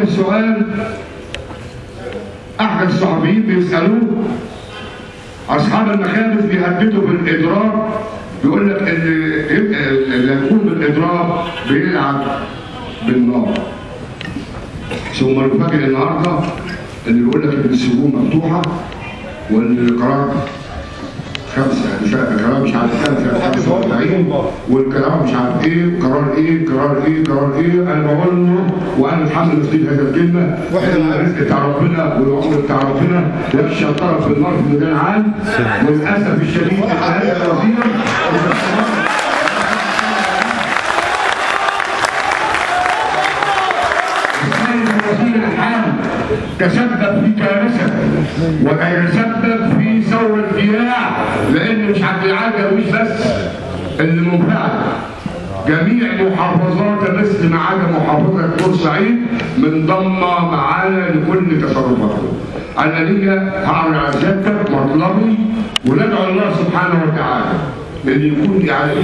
وجه سؤال احد الصحفيين بيسالوه، اصحاب المخابز بيهددوا بالاضراب، بيقول لك ان اللي يكون بالاضراب بيلعب بالنار. ثم نفاجئ النهارده اللي بيقول لك ان السجون مفتوحه والقرار قرار مش عارف 45 والقرار مش عارف ايه قرار ايه. انا بقول له وانا اتحمل مسؤوليه هذه الكلمه، الرزق بتاع ربنا والعمر بتاع ربنا يخشى الطرف في النار في ميدان عام. وللاسف الشديد هذا الوزير تسبب في كارثه ويتسبب في ثور الجياع، لان مش عبد العال مش بس اللي منفعل، جميع محافظات مصر ما عدا محافظه بورسعيد منضمه معانا لكل تصرفاتنا. انا ليا هعرض على سيادتك مطلبي وندعو الله سبحانه وتعالى ان يكون يعني